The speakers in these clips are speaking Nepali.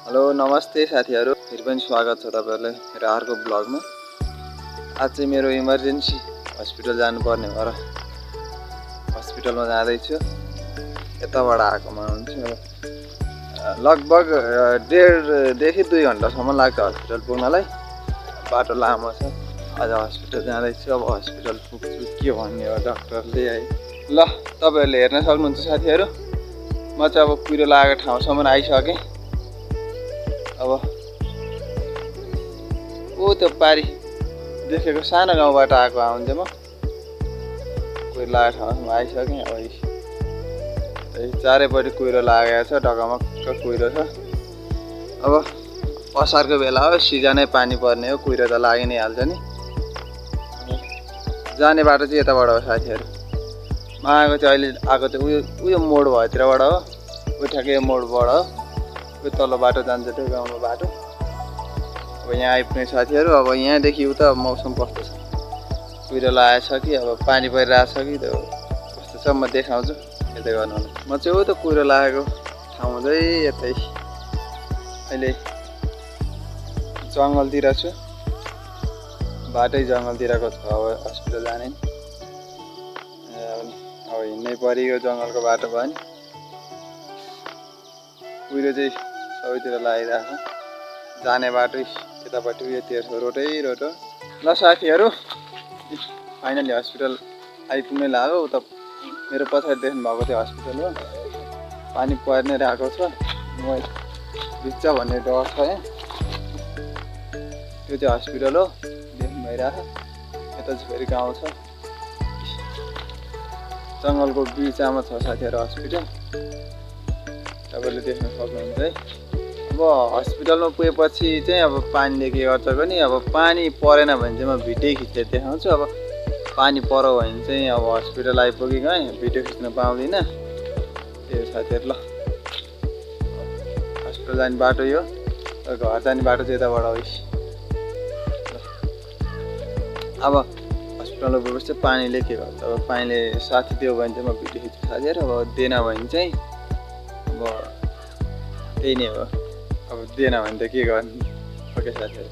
हेलो नमस्ते साथीहरू, फेरि पनि स्वागत छ तपाईँहरूलाई मेरो अर्को ब्लगमा। आज चाहिँ मेरो इमर्जेन्सी हस्पिटल जानुपर्ने भएर हस्पिटलमा जाँदैछु। यताबाट आएकोमा हुन्छु। लगभग 1.5देखि 2 घन्टासम्म लाग्छ हस्पिटल पुग्नलाई। बाटो लामो छ। आज हस्पिटल जाँदैछु। अब हस्पिटल पुग्छु के भन्ने हो डाक्टरले है। ल तपाईँहरूले हेर्न सक्नुहुन्छ साथीहरू, म चाहिँ अब कुहिरो लागेको ठाउँसम्म आइसकेँ। अब ऊ त्यो पारी देखेको सानो गाउँबाट आएको आउँदै म कुहिरो लागेको ठाउँसम्म आइसकेँ। अब चारैपट्टि कुहिरो लागेको छ, ढकमक्क कुहिरो छ। अब असारको बेला हो, सिजनै पानी पर्ने हो, कुहिरो त लागि नै हाल्छ नि। जाने बाटो चाहिँ यताबाट हो साथीहरू। म आएको चाहिँ अहिले आएको चाहिँ उयो मोड भएतिरबाट हो, उयो ठ्याक्कै मोडबाट हो। उयो तल्लो बाटो जान्छ त्यो गाउँको बाटो। अब यहाँ आइपुग्ने साथीहरू। अब यहाँदेखि उता मौसम कस्तो छ, कुहिरो लागेको छ कि अब पानी परिरहेको छ कि त्यो कस्तो छ म देखाउँछु, यतै गर्नु होला। म चाहिँ उता कुहिरो लागेको ठाउँ चाहिँ यतै अहिले जङ्गलतिर छु। बाटै जङ्गलतिरको छ। अब हस्पिटल जाने अब हिँड्नै पऱ्यो जङ्गलको बाटो भयो नि। कुहिरो चाहिँ सबैतिर लागिरहेको छ। जाने बाटो यतापट्टि उयो तेर्सो रोटै रोटो। ल साथीहरू, फाइनली हस्पिटल आइपुग्नै लाग्यो। उता मेरो पछाडि देख्नु भएको थियो हस्पिटल हो। पानी पर्ने रहेको छ, म भिज्छ भन्ने डर छ यहाँ। त्यो चाहिँ हस्पिटल हो, देख्नु भइरहेको छ। यता चाहिँ फेरि गाउँ छ, जङ्गलको बिचमा छ साथीहरू हस्पिटल। तपाईँले देख्न सक्नुहुन्छ है। अब हस्पिटलमा पुगेपछि चाहिँ अब पानीले के गर्छ भने, अब पानी परेन भने चाहिँ म भिडियो खिचेर देखाउँछु। अब पानी पऱ्यो भने चाहिँ अब हस्पिटल आइपुगेँ, भिडियो खिच्न पाउँदिनँ। त्यही साथीहरू। ल हस्पिटल जाने बाटो यो, घर जाने बाटो चाहिँ यताबाट हो। अब हस्पिटलमा पुगेपछि चाहिँ पानीले के गर्छ, अब पानीले साथी दियो भने चाहिँ म भिडियो खिच्छु साथीहरू। अब दिएन भने चाहिँ अब त्यही नै हो। अब दिएन भने त के गर्ने। ओके साथीहरू।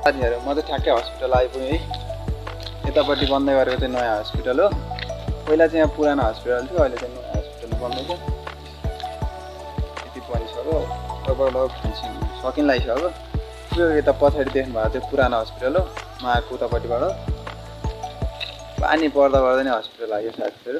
साथीहरू म चाहिँ ठ्याक्कै हस्पिटल आइपुगेँ है। यतापट्टि बन्दै गरेको चाहिँ नयाँ हस्पिटल हो। पहिला चाहिँ यहाँ पुरानो हस्पिटल थियो, अहिले चाहिँ नयाँ हस्पिटल बन्दैछ। यति बनिसक्यो, लगभग फिनिसिङ सकिन लागिसक्यो। त्यो यता पछाडि देख्नु भएको चाहिँ पुरानो हस्पिटल हो। म आएको उतापट्टिबाट पानी पर्दा नै हस्पिटल आयो साथीहरू।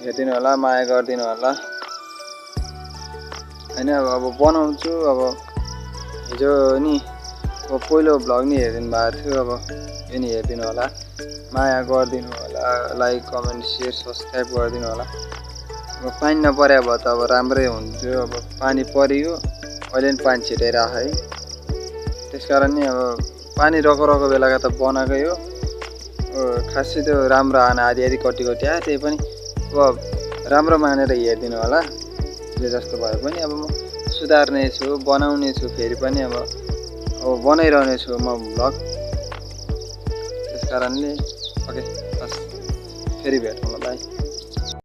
हेरिदिनु होला, माया गरिदिनु होला हैन। अब बनाउँछु। अब हिजो नि अब पहिलो भ्लग नि हेरिदिनु भएको थियो, अब यो नि हेरिदिनु होला, माया गरिदिनु होला, लाइक कमेन्ट सेयर सब्सक्राइब गरिदिनु होला। अब पानी नपरे भए त अब राम्रै हुन्थ्यो। अब पानी परियो, अहिले नि पानी छिटाइरहेको है। त्यसकारण नि अब पानी रको बेलाका त बनाएकै हो। खासै त्यो राम्रो आएन, आधी कटी आयो। त्यही पनि अब राम्रो मानेर हेरिदिनु होला। जे जस्तो भए पनि अब म सुधार्ने छु, बनाउने छु, फेरि पनि अब बनाइरहने छु म भ्लग। त्यस कारणले ओके, हस् फेरि भेटौँला, बाई।